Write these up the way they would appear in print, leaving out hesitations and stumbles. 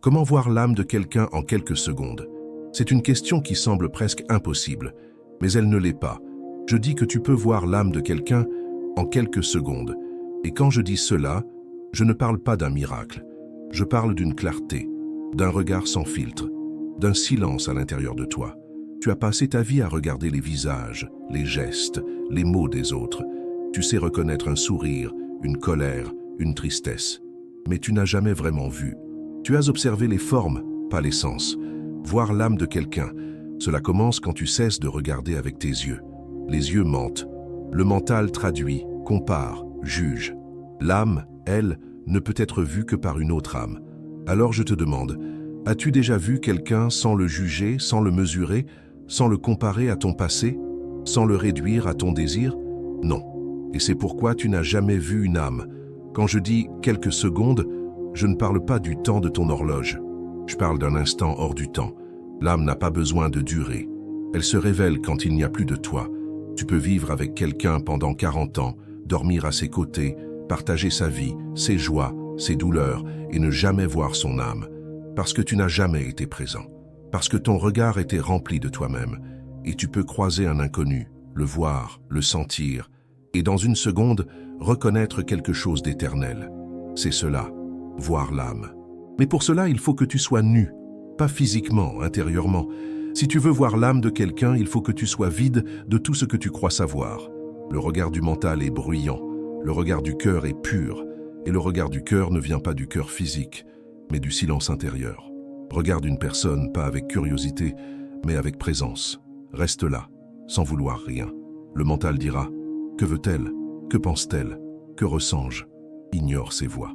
Comment voir l'âme de quelqu'un en quelques secondes? C'est une question qui semble presque impossible, mais elle ne l'est pas. Je dis que tu peux voir l'âme de quelqu'un en quelques secondes. Et quand je dis cela, je ne parle pas d'un miracle. Je parle d'une clarté, d'un regard sans filtre, d'un silence à l'intérieur de toi. Tu as passé ta vie à regarder les visages, les gestes, les mots des autres. Tu sais reconnaître un sourire, une colère, une tristesse. Mais tu n'as jamais vraiment vu. Tu as observé les formes, pas les sens. Voir l'âme de quelqu'un, cela commence quand tu cesses de regarder avec tes yeux. Les yeux mentent. Le mental traduit, compare, juge. L'âme, elle, ne peut être vue que par une autre âme. Alors je te demande, as-tu déjà vu quelqu'un sans le juger, sans le mesurer, sans le comparer à ton passé, sans le réduire à ton désir? Non. Et c'est pourquoi tu n'as jamais vu une âme. Quand je dis quelques secondes, je ne parle pas du temps de ton horloge. Je parle d'un instant hors du temps. L'âme n'a pas besoin de durer. Elle se révèle quand il n'y a plus de toi. Tu peux vivre avec quelqu'un pendant 40 ans, dormir à ses côtés, partager sa vie, ses joies, ses douleurs et ne jamais voir son âme. Parce que tu n'as jamais été présent. Parce que ton regard était rempli de toi-même. Et tu peux croiser un inconnu, le voir, le sentir, et dans une seconde, reconnaître quelque chose d'éternel. C'est cela, voir l'âme. Mais pour cela, il faut que tu sois nu, pas physiquement, intérieurement. Si tu veux voir l'âme de quelqu'un, il faut que tu sois vide de tout ce que tu crois savoir. Le regard du mental est bruyant, le regard du cœur est pur, et le regard du cœur ne vient pas du cœur physique, mais du silence intérieur. Regarde une personne, pas avec curiosité, mais avec présence. Reste là, sans vouloir rien. Le mental dira, que veut-elle? Que pense-t-elle? Que ressens-je? Ignore ses voix.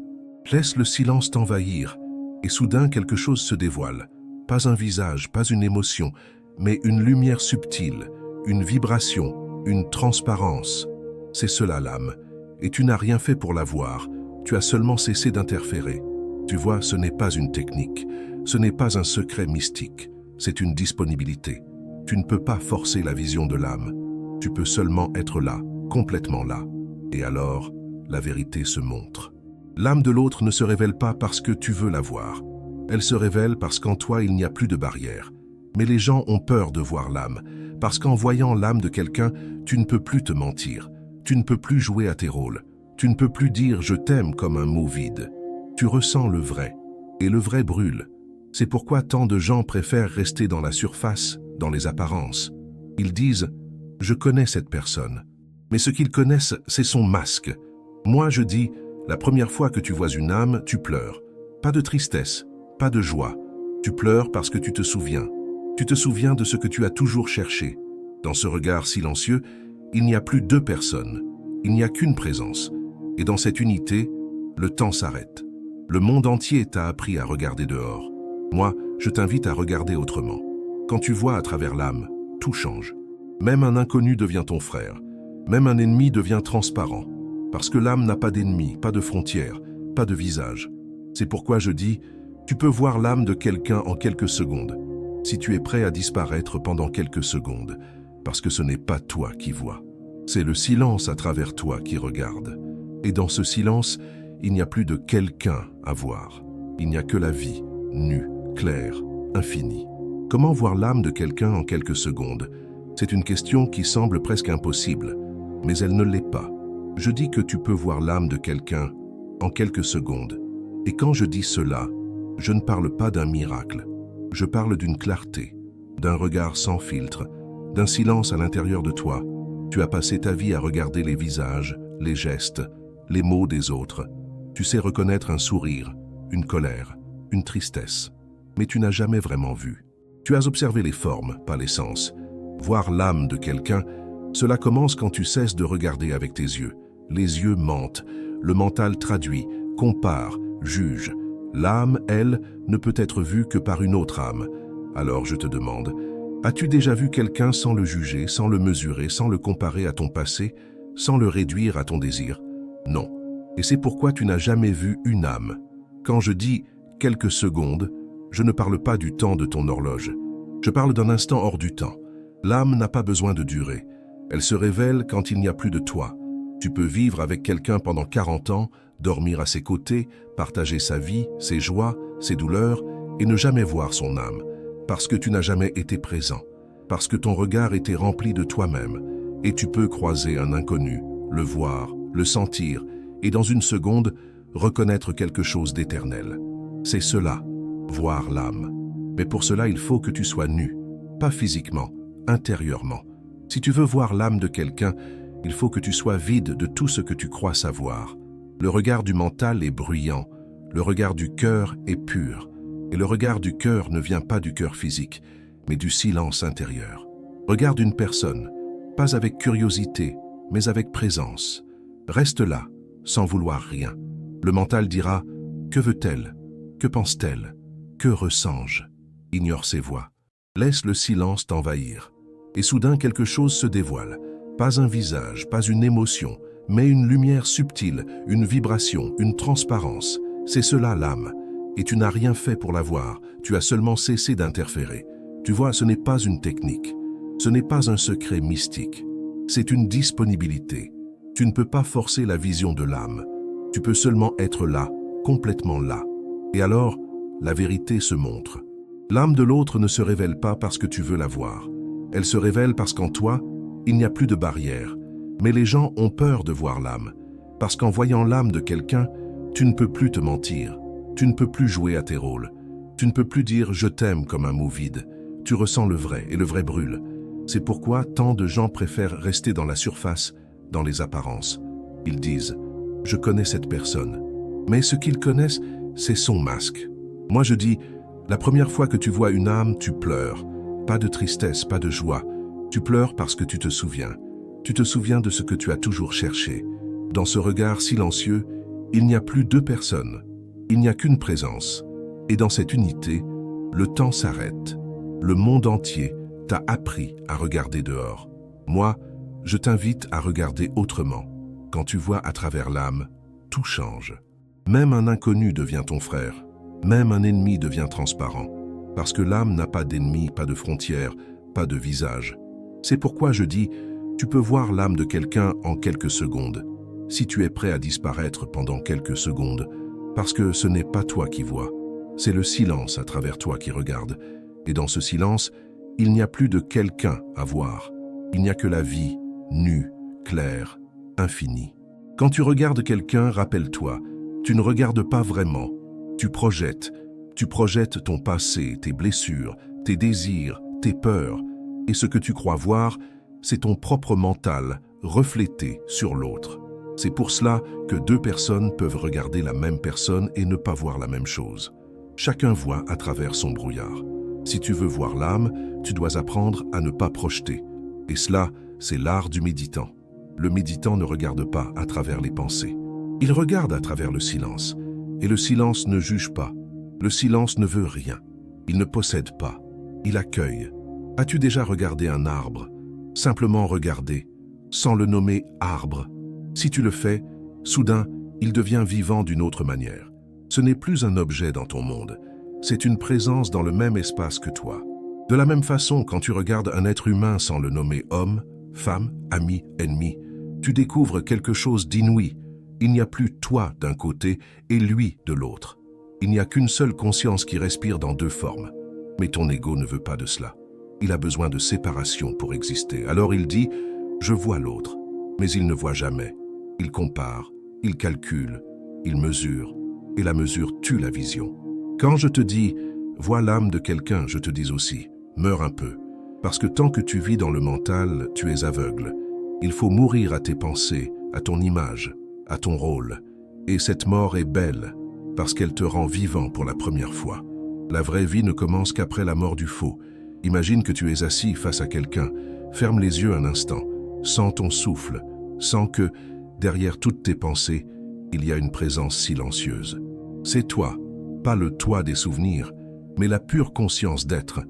Laisse le silence t'envahir, et soudain quelque chose se dévoile. Pas un visage, pas une émotion, mais une lumière subtile, une vibration, une transparence. C'est cela l'âme, et tu n'as rien fait pour la voir, tu as seulement cessé d'interférer. Tu vois, ce n'est pas une technique, ce n'est pas un secret mystique, c'est une disponibilité. Tu ne peux pas forcer la vision de l'âme, tu peux seulement être là, complètement là. Et alors, la vérité se montre. L'âme de l'autre ne se révèle pas parce que tu veux la voir. Elle se révèle parce qu'en toi, il n'y a plus de barrière. Mais les gens ont peur de voir l'âme, parce qu'en voyant l'âme de quelqu'un, tu ne peux plus te mentir. Tu ne peux plus jouer à tes rôles. Tu ne peux plus dire « je t'aime » comme un mot vide. Tu ressens le vrai, et le vrai brûle. C'est pourquoi tant de gens préfèrent rester dans la surface, dans les apparences. Ils disent « je connais cette personne ». Mais ce qu'ils connaissent, c'est son masque. Moi, je dis « la première fois que tu vois une âme, tu pleures. Pas de tristesse, pas de joie. Tu pleures parce que tu te souviens. Tu te souviens de ce que tu as toujours cherché. Dans ce regard silencieux, il n'y a plus deux personnes. Il n'y a qu'une présence. Et dans cette unité, le temps s'arrête. Le monde entier t'a appris à regarder dehors. Moi, je t'invite à regarder autrement. Quand tu vois à travers l'âme, tout change. Même un inconnu devient ton frère. Même un ennemi devient transparent. Parce que l'âme n'a pas d'ennemi, pas de frontières, pas de visage. C'est pourquoi je dis, tu peux voir l'âme de quelqu'un en quelques secondes, si tu es prêt à disparaître pendant quelques secondes, parce que ce n'est pas toi qui vois. C'est le silence à travers toi qui regarde. Et dans ce silence, il n'y a plus de quelqu'un à voir. Il n'y a que la vie, nue, claire, infinie. Comment voir l'âme de quelqu'un en quelques secondes? C'est une question qui semble presque impossible, mais elle ne l'est pas. Je dis que tu peux voir l'âme de quelqu'un en quelques secondes. Et quand je dis cela, je ne parle pas d'un miracle. Je parle d'une clarté, d'un regard sans filtre, d'un silence à l'intérieur de toi. Tu as passé ta vie à regarder les visages, les gestes, les mots des autres. Tu sais reconnaître un sourire, une colère, une tristesse. Mais tu n'as jamais vraiment vu. Tu as observé les formes, pas les sens. Voir l'âme de quelqu'un, cela commence quand tu cesses de regarder avec tes yeux. Les yeux mentent, le mental traduit, compare, juge. L'âme, elle, ne peut être vue que par une autre âme. Alors je te demande, as-tu déjà vu quelqu'un sans le juger, sans le mesurer, sans le comparer à ton passé, sans le réduire à ton désir? Non. Et c'est pourquoi tu n'as jamais vu une âme. Quand je dis « quelques secondes », je ne parle pas du temps de ton horloge. Je parle d'un instant hors du temps. L'âme n'a pas besoin de durer. Elle se révèle quand il n'y a plus de toi. Tu peux vivre avec quelqu'un pendant 40 ans, dormir à ses côtés, partager sa vie, ses joies, ses douleurs, et ne jamais voir son âme, parce que tu n'as jamais été présent, parce que ton regard était rempli de toi-même, et tu peux croiser un inconnu, le voir, le sentir, et dans une seconde, reconnaître quelque chose d'éternel. C'est cela, voir l'âme. Mais pour cela, il faut que tu sois nu, pas physiquement, intérieurement. Si tu veux voir l'âme de quelqu'un, il faut que tu sois vide de tout ce que tu crois savoir. Le regard du mental est bruyant, le regard du cœur est pur, et le regard du cœur ne vient pas du cœur physique, mais du silence intérieur. Regarde une personne, pas avec curiosité, mais avec présence. Reste là, sans vouloir rien. Le mental dira « Que veut-elle? Que pense-t-elle? Que ressens-je » Ignore ses voix. Laisse le silence t'envahir. Et soudain quelque chose se dévoile. Pas un visage, pas une émotion, mais une lumière subtile, une vibration, une transparence. C'est cela l'âme. Et tu n'as rien fait pour la voir, tu as seulement cessé d'interférer. Tu vois, ce n'est pas une technique. Ce n'est pas un secret mystique. C'est une disponibilité. Tu ne peux pas forcer la vision de l'âme. Tu peux seulement être là, complètement là. Et alors, la vérité se montre. L'âme de l'autre ne se révèle pas parce que tu veux la voir. Elle se révèle parce qu'en toi, il n'y a plus de barrière. Mais les gens ont peur de voir l'âme. Parce qu'en voyant l'âme de quelqu'un, tu ne peux plus te mentir. Tu ne peux plus jouer à tes rôles. Tu ne peux plus dire « je t'aime » comme un mot vide. Tu ressens le vrai et le vrai brûle. C'est pourquoi tant de gens préfèrent rester dans la surface, dans les apparences. Ils disent « je connais cette personne ». Mais ce qu'ils connaissent, c'est son masque. Moi je dis « la première fois que tu vois une âme, tu pleures. Pas de tristesse, pas de joie. Tu pleures parce que tu te souviens. Tu te souviens de ce que tu as toujours cherché. Dans ce regard silencieux, il n'y a plus deux personnes. Il n'y a qu'une présence. Et dans cette unité, le temps s'arrête. Le monde entier t'a appris à regarder dehors. Moi, je t'invite à regarder autrement. Quand tu vois à travers l'âme, tout change. Même un inconnu devient ton frère. Même un ennemi devient transparent. Parce que l'âme n'a pas d'ennemi, pas de frontières, pas de visage. C'est pourquoi je dis, tu peux voir l'âme de quelqu'un en quelques secondes. Si tu es prêt à disparaître pendant quelques secondes, parce que ce n'est pas toi qui vois, c'est le silence à travers toi qui regarde. Et dans ce silence, il n'y a plus de quelqu'un à voir. Il n'y a que la vie, nue, claire, infinie. Quand tu regardes quelqu'un, rappelle-toi, tu ne regardes pas vraiment. Tu projettes ton passé, tes blessures, tes désirs, tes peurs. Et ce que tu crois voir, c'est ton propre mental reflété sur l'autre. C'est pour cela que deux personnes peuvent regarder la même personne et ne pas voir la même chose. Chacun voit à travers son brouillard. Si tu veux voir l'âme, tu dois apprendre à ne pas projeter. Et cela, c'est l'art du méditant. Le méditant ne regarde pas à travers les pensées. Il regarde à travers le silence. Et le silence ne juge pas. Le silence ne veut rien. Il ne possède pas. Il accueille. As-tu déjà regardé un arbre? Simplement regarder, sans le nommer arbre. Si tu le fais, soudain, il devient vivant d'une autre manière. Ce n'est plus un objet dans ton monde. C'est une présence dans le même espace que toi. De la même façon, quand tu regardes un être humain sans le nommer homme, femme, ami, ennemi, tu découvres quelque chose d'inouï. Il n'y a plus toi d'un côté et lui de l'autre. Il n'y a qu'une seule conscience qui respire dans deux formes. Mais ton ego ne veut pas de cela. Il a besoin de séparation pour exister. Alors il dit « je vois l'autre », mais il ne voit jamais. Il compare, il calcule, il mesure, et la mesure tue la vision. Quand je te dis « vois l'âme de quelqu'un », je te dis aussi « meurs un peu », parce que tant que tu vis dans le mental, tu es aveugle. Il faut mourir à tes pensées, à ton image, à ton rôle. Et cette mort est belle, parce qu'elle te rend vivant pour la première fois. La vraie vie ne commence qu'après la mort du faux. Imagine que tu es assis face à quelqu'un, ferme les yeux un instant, sens ton souffle, sens que, derrière toutes tes pensées, il y a une présence silencieuse. C'est toi, pas le toi des souvenirs, mais la pure conscience d'être.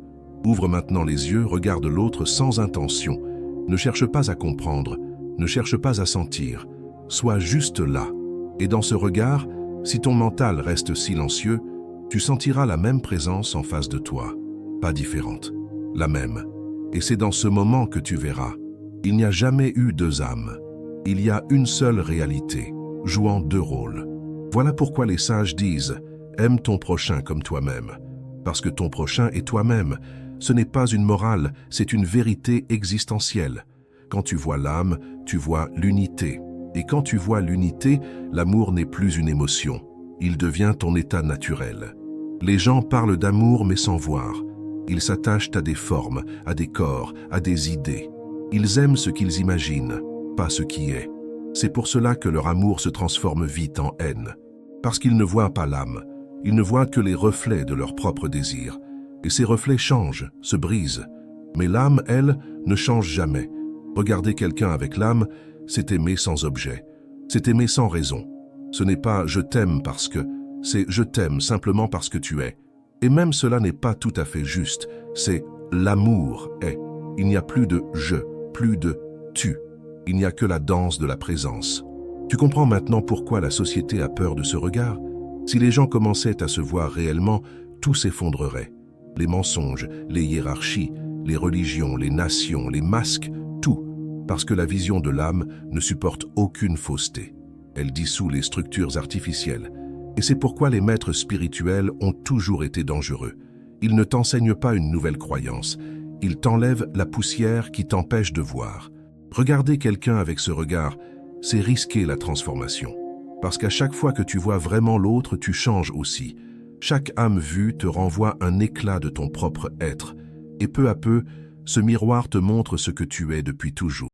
Ouvre maintenant les yeux, regarde l'autre sans intention. Ne cherche pas à comprendre, ne cherche pas à sentir. Sois juste là. Et dans ce regard, si ton mental reste silencieux, tu sentiras la même présence en face de toi. Pas différente, la même. Et c'est dans ce moment que tu verras. Il n'y a jamais eu deux âmes. Il y a une seule réalité, jouant deux rôles. Voilà pourquoi les sages disent « aime ton prochain comme toi-même ». parce que ton prochain est toi-même. Ce n'est pas une morale, c'est une vérité existentielle. Quand tu vois l'âme, tu vois l'unité. Et quand tu vois l'unité, l'amour n'est plus une émotion. Il devient ton état naturel. Les gens parlent d'amour mais sans voir. Ils s'attachent à des formes, à des corps, à des idées. Ils aiment ce qu'ils imaginent, pas ce qui est. C'est pour cela que leur amour se transforme vite en haine. Parce qu'ils ne voient pas l'âme. Ils ne voient que les reflets de leurs propres désirs. Et ces reflets changent, se brisent. Mais l'âme, elle, ne change jamais. Regarder quelqu'un avec l'âme, c'est aimer sans objet. C'est aimer sans raison. Ce n'est pas « je t'aime parce que », c'est « je t'aime simplement parce que tu es ». Et même cela n'est pas tout à fait juste, c'est « l'amour est ». Il n'y a plus de « je », plus de « tu ». Il n'y a que la danse de la présence. Tu comprends maintenant pourquoi la société a peur de ce regard? Si les gens commençaient à se voir réellement, tout s'effondrerait. Les mensonges, les hiérarchies, les religions, les nations, les masques, tout. Parce que la vision de l'âme ne supporte aucune fausseté. Elle dissout les structures artificielles. Et c'est pourquoi les maîtres spirituels ont toujours été dangereux. Ils ne t'enseignent pas une nouvelle croyance. Ils t'enlèvent la poussière qui t'empêche de voir. Regarder quelqu'un avec ce regard, c'est risquer la transformation. Parce qu'à chaque fois que tu vois vraiment l'autre, tu changes aussi. Chaque âme vue te renvoie un éclat de ton propre être. Et peu à peu, ce miroir te montre ce que tu es depuis toujours.